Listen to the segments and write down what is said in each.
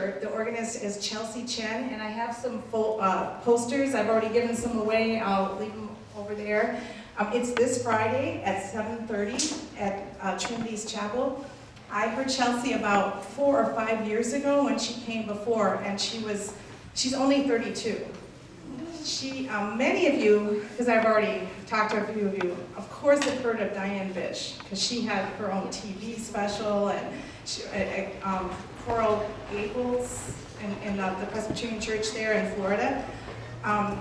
teacher. The organist is Chelsea Chen, and I have some posters. I've already given some away. I'll leave them over there. It's this Friday at 7:30 at Trinity's Chapel. I heard Chelsea about 4 or 5 years ago when she came before, and she's only 32. Many of you, because I've already talked to a few of you, of course have heard of Diane Bish, because she had her own TV special, and Coral Gables in the Presbyterian Church there in Florida.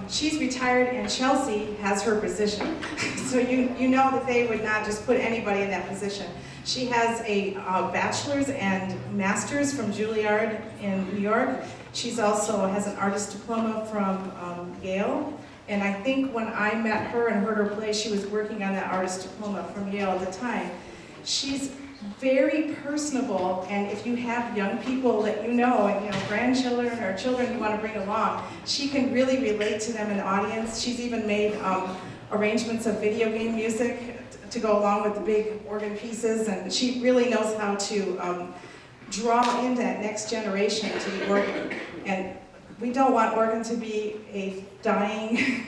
She's retired, and Chelsea has her position. So you know that they would not just put anybody in that position. She has a bachelor's and master's from Juilliard in New York. She's also has an artist diploma from Yale. And I think when I met her and heard her play, she was working on that artist diploma from Yale at the time. She's very personable, and if you have young people that you know, and grandchildren or children you want to bring along, she can really relate to them in the audience. She's even made arrangements of video game music to go along with the big organ pieces, and she really knows how to draw in that next generation to the organ. And we don't want organ to be a dying,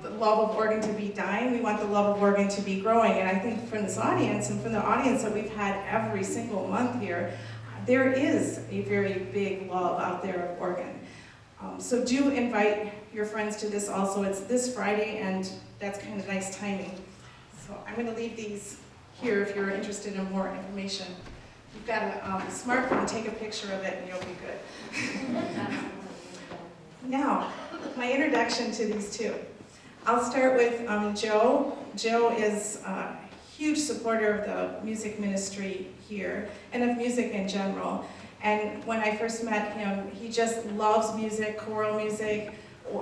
the love of organ to be dying. We want the love of organ to be growing. And I think from this audience, and from the audience that we've had every single month here, there is a very big love out there of organ. So do invite your friends to this also. It's this Friday, and that's kind of nice timing. So I'm going to leave these here if you're interested in more information. You've got a smartphone, take a picture of it, and you'll be good. Now, my introduction to these two. I'll start with Joe. Joe is a huge supporter of the music ministry here, and of music in general. And when I first met him, he just loves music, choral music,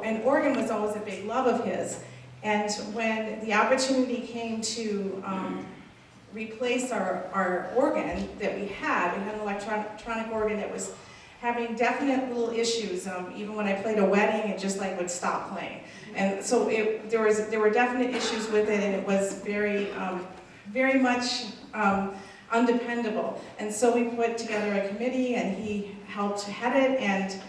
and organ was always a big love of his. And when the opportunity came to replace our organ that we had an electronic organ that was having definite little issues. Even when I played a wedding, it just would stop playing. And so there were definite issues with it, and it was very much undependable. And so we put together a committee, and he helped head it, and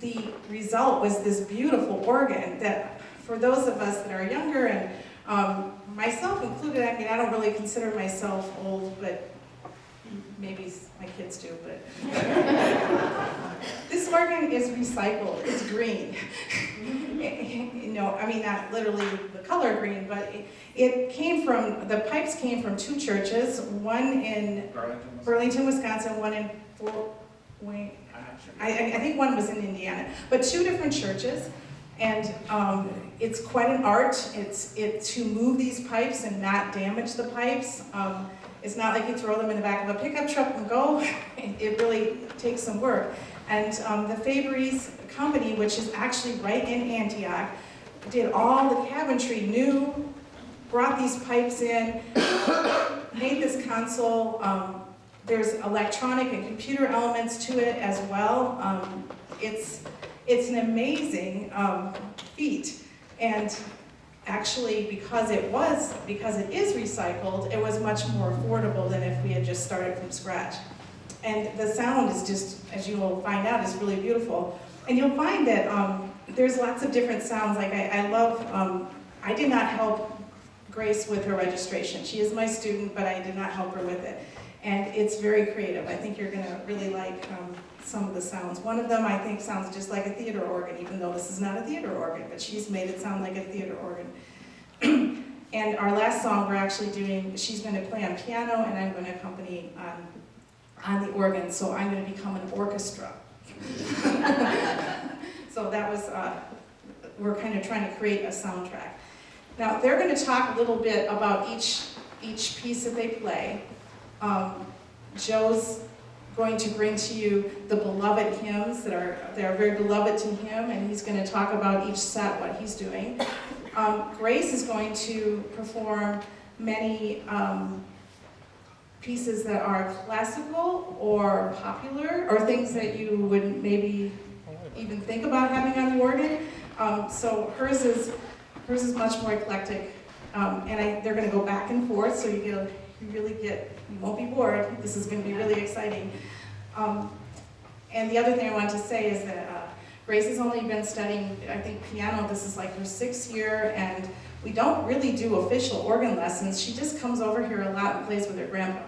the result was this beautiful organ that, for those of us that are younger, and myself included, I mean, I don't really consider myself old, but maybe my kids do, but this organ is recycled. It's green. I mean, not literally the color green, but it came from, the pipes came from 2 churches, one in Burlington, Wisconsin, one in Fort Wayne. I think one was in Indiana, but 2 different churches. And it's quite an art. To move these pipes and not damage the pipes. It's not like you throw them in the back of a pickup truck and go. It really takes some work. And the Fabry's company, which is actually right in Antioch, did all the cabinetry new, brought these pipes in, made this console. There's electronic and computer elements to it as well. It's an amazing feat, and actually because it is recycled, it was much more affordable than if we had just started from scratch. And the sound is just, as you will find out, is really beautiful. And you'll find that there's lots of different sounds. Like I love, I did not help Grace with her registration. She is my student, but I did not help her with it. And it's very creative. I think you're gonna really like some of the sounds. One of them I think sounds just like a theater organ, even though this is not a theater organ, but she's made it sound like a theater organ. And our last song we're actually doing, she's gonna play on piano and I'm gonna accompany on the organ, so I'm gonna become an orchestra. So that was, we're kind of trying to create a soundtrack. Now they're gonna talk a little bit about each piece that they play. Joe's going to bring to you the beloved hymns that are very beloved to him, and he's going to talk about each set, what he's doing. Grace is going to perform many pieces that are classical or popular, or things that you wouldn't maybe even think about having on the organ. So hers is much more eclectic, and they're going to go back and forth, so you won't be bored. This is going to be really exciting. And the other thing I wanted to say is that Grace has only been studying, I think, piano. This is like her 6th year, and we don't really do official organ lessons. She just comes over here a lot and plays with her grandpa.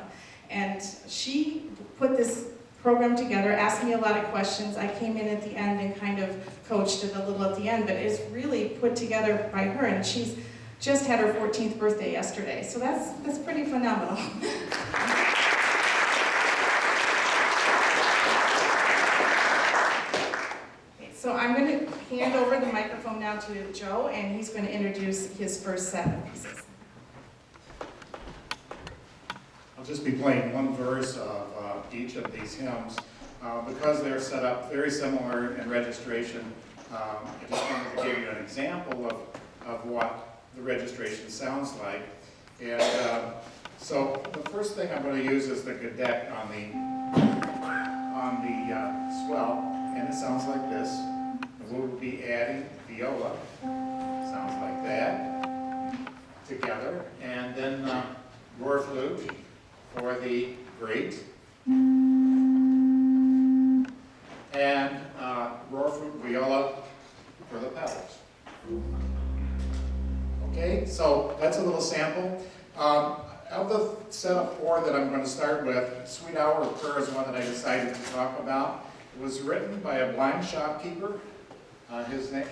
And she put this program together, asked me a lot of questions. I came in at the end and kind of coached it a little at the end, but it's really put together by her, and she's just had her 14th birthday yesterday. So that's pretty phenomenal. So I'm going to hand over the microphone now to Joe, and he's going to introduce his first set of pieces. I'll just be playing one verse of each of these hymns. Because they're set up very similar in registration, I just wanted to give you an example of what the registration sounds like. And so the first thing I'm going to use is the Gedeck on the swell, and it sounds like this. We'll be adding viola, sounds like that, together, and then roar flute for the great, and roar flute viola for the pedals. Okay, so that's a little sample. Of the set of 4 that I'm going to start with, Sweet Hour of Prayer is one that I decided to talk about. It was written by a blind shopkeeper.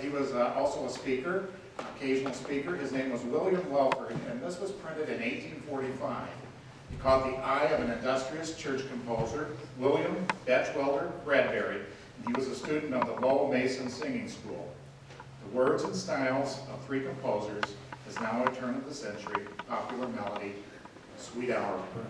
He was also a speaker, occasional speaker. His name was William Welford, and this was printed in 1845. He caught the eye of an industrious church composer, William Batchelder Bradbury, and he was a student of the Lowell Mason Singing School. The words and styles of 3 composers is now a turn of the century popular melody, Sweet Hour of Prayer.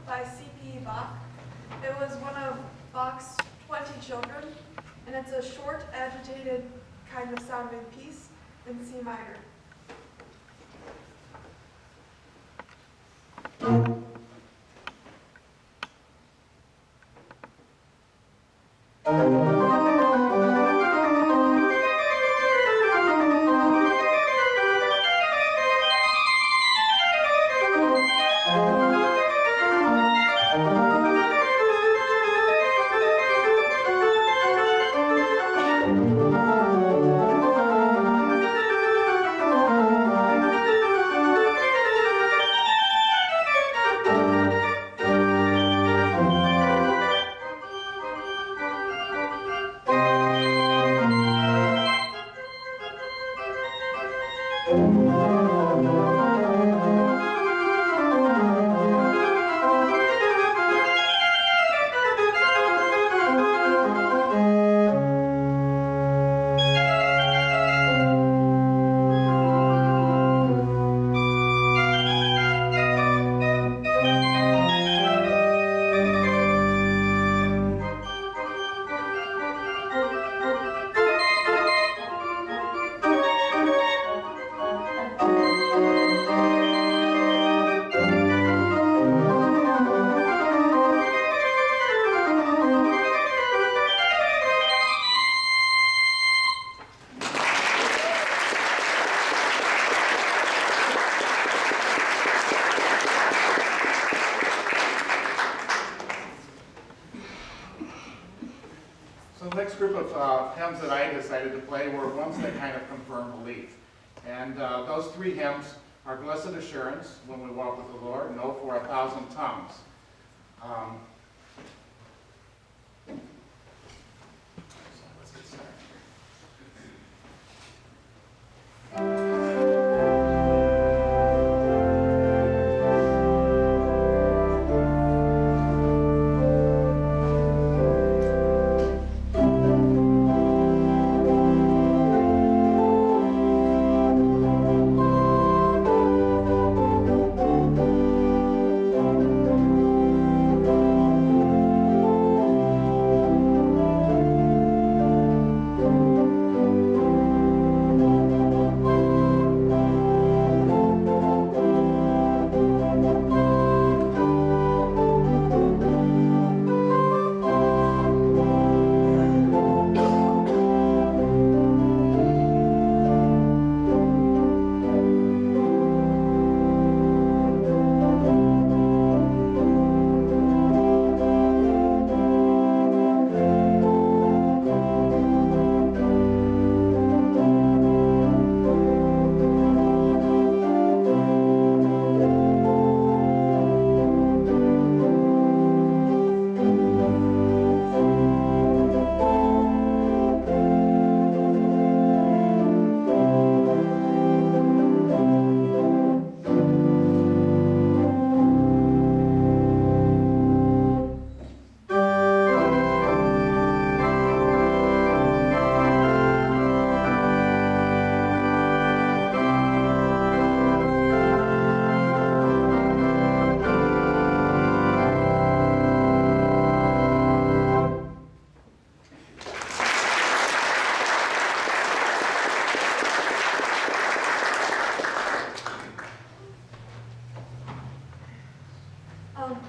By C.P. Bach. It was one of Bach's 20 children, and it's a short, agitated kind of sounding piece in C minor. So the next group of hymns that I decided to play were ones that kind of confirm belief. And those three hymns are Blessed Assurance, When We Walk with the Lord, and Oh for a Thousand Tongues. So let's get started.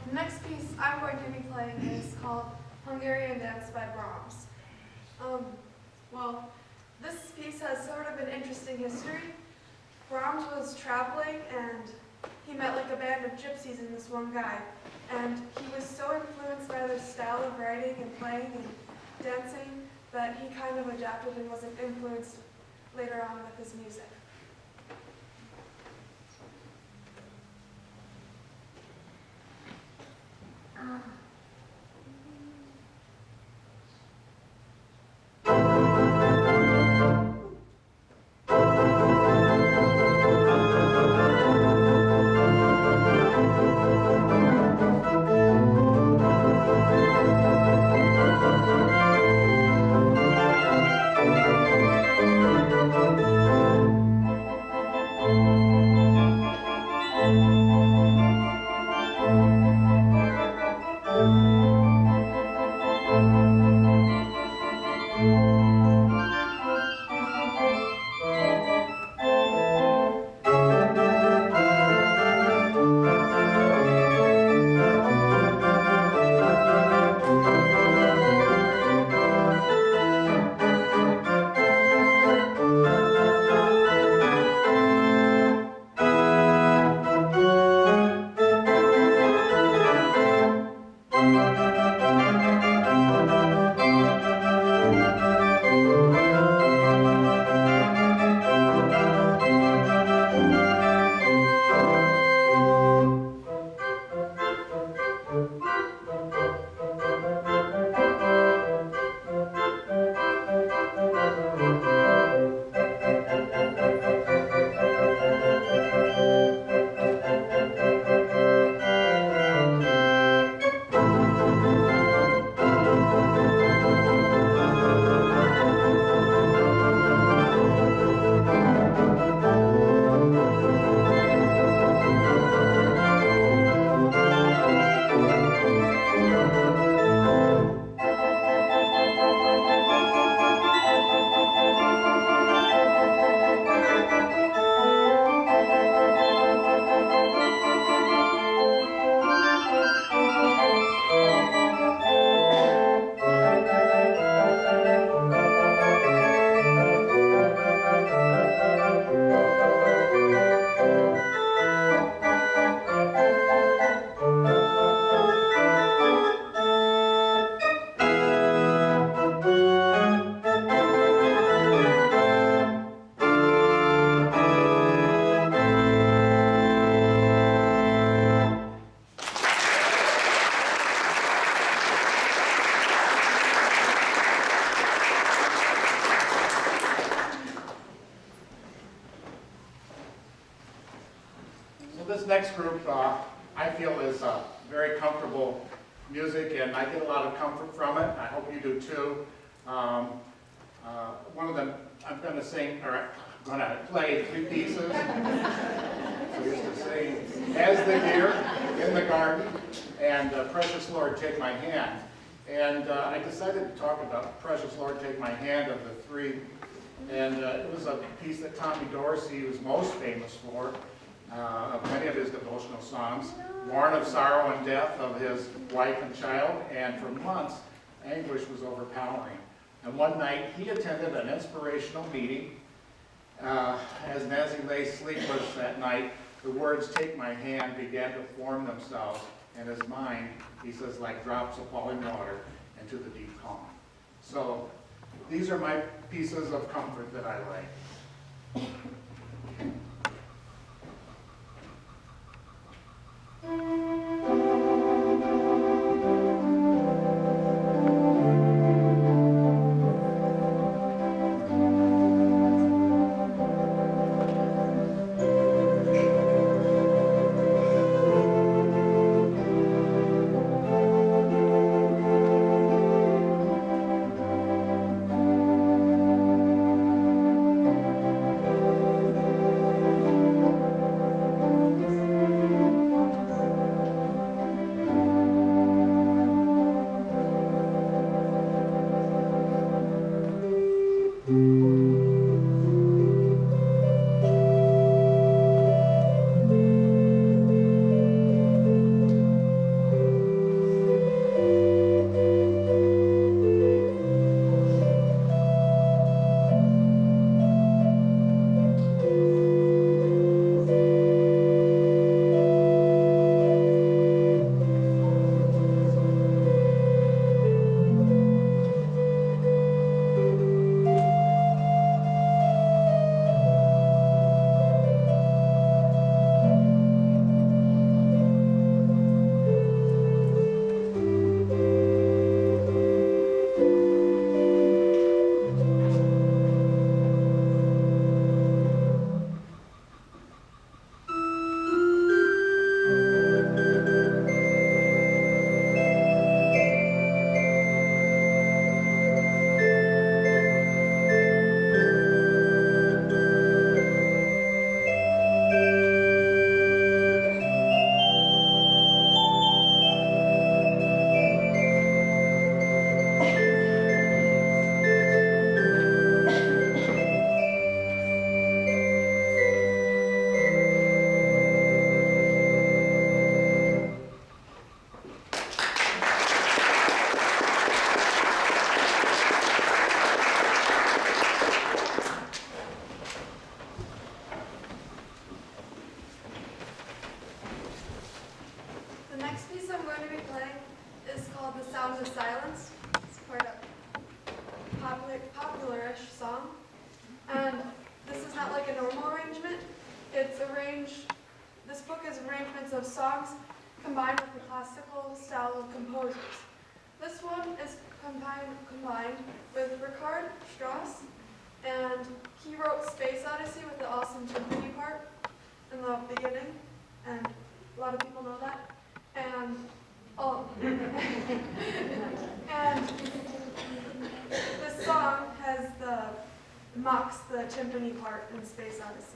The next piece I'm going to be playing is called Hungarian Dance by Brahms. Well, this piece has sort of an interesting history. Brahms was traveling and he met like a band of gypsies and this one guy. And he was so influenced by their style of writing and playing and dancing that he kind of adapted and was influenced later on with his music. this next group, I feel is very comfortable music, and I get a lot of comfort from it. I hope you do too. One of them, I'm going to sing, or I'm going to play 3 pieces. We used to sing As the Deer in the Garden and Precious Lord, Take My Hand. And I decided to talk about Precious Lord, Take My Hand of the 3. And it was a piece that Tommy Dorsey was most famous for, of many of his devotional songs, born of sorrow and death of his wife and child, and for months, anguish was overpowering. And one night, he attended an inspirational meeting. As he lay sleepless that night, the words, "Take my hand," began to form themselves in his mind, he says, like drops of falling water into the deep calm. So these are my pieces of comfort that I like. The next piece I'm going to be playing is called The Sound of Silence. It's quite a popular-ish song. And this is not like a normal arrangement. It's arranged, this book is arrangements of songs combined with the classical style of composers. This one is combined with Richard Strauss, and he wrote Space Odyssey with the awesome timpani part in the beginning, and a lot of people know that. And and this song mocks the timpani part in Space Odyssey.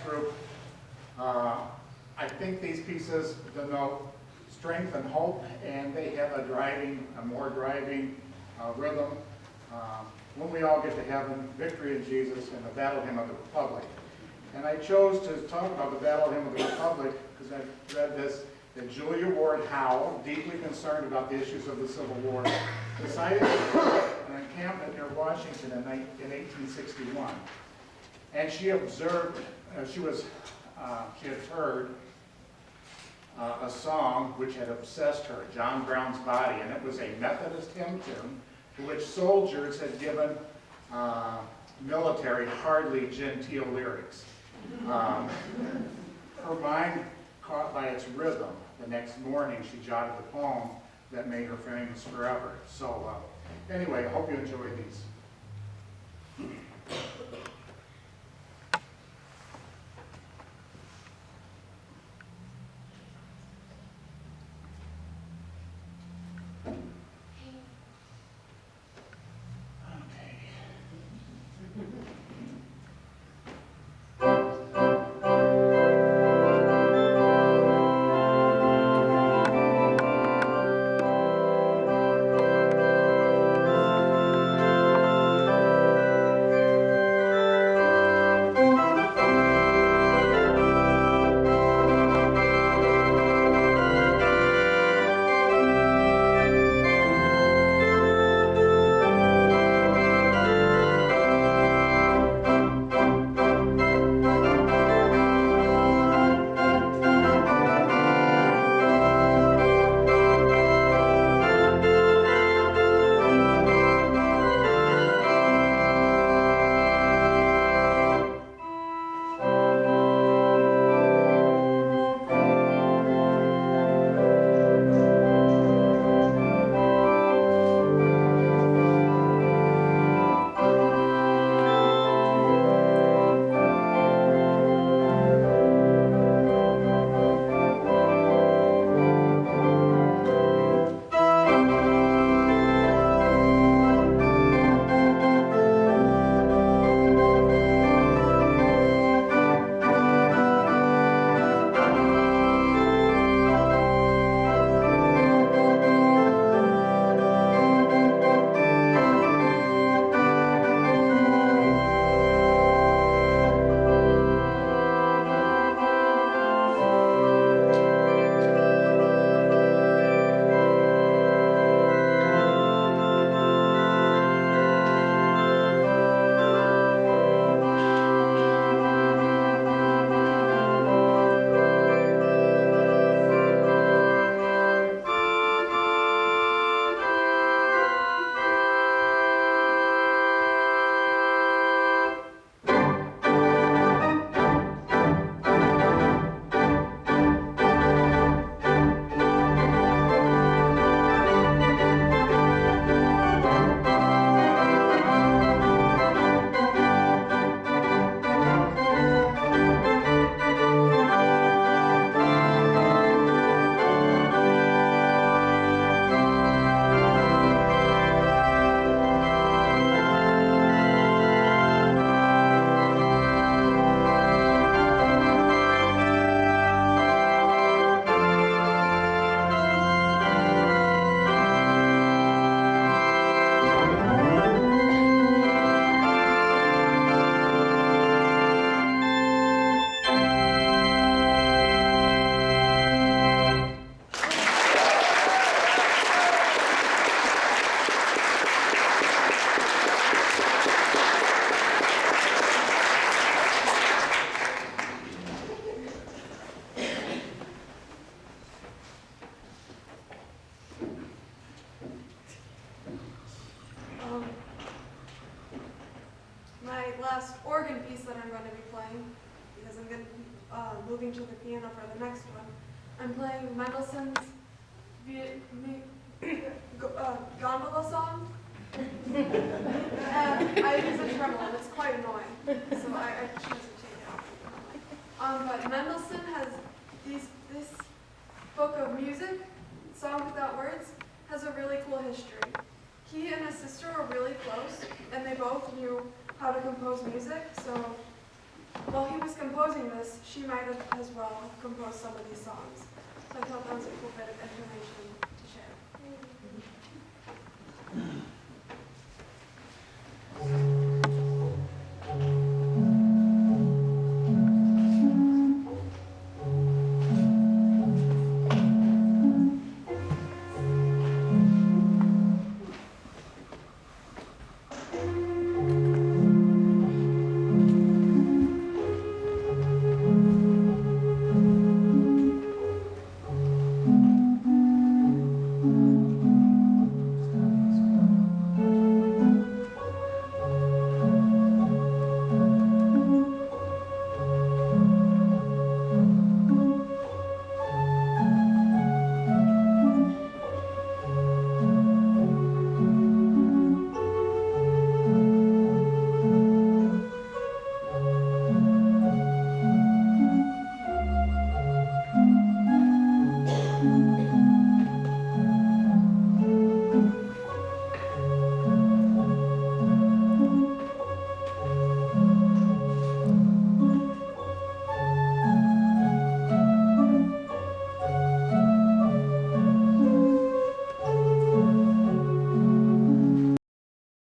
group. I think these pieces denote strength and hope, and they have a more driving rhythm. When we all get to heaven, victory in Jesus, and the battle hymn of the Republic. And I chose to talk about the battle hymn of the Republic because I've read this, that Julia Ward Howe, deeply concerned about the issues of the Civil War, decided to build an encampment near Washington in 1861. And she observed, she had heard a song which had obsessed her, John Brown's Body, and it was a Methodist hymn tune to which soldiers had given military, hardly genteel lyrics. Her mind caught by its rhythm. The next morning she jotted the poem that made her famous forever. So anyway, I hope you enjoy these. My last organ piece that I'm going to be playing, because I'm going to be moving to the piano for the next one, I'm playing Mendelssohn's Gondola Song. And I use a treble, and it's quite annoying, so I choose to take it off. But Mendelssohn has this book of music, Song Without Words, has a really cool history. He and his sister were really close, and they both knew how to compose music, so while he was composing this, she might have as well composed some of these songs. So I thought that was a cool bit of information.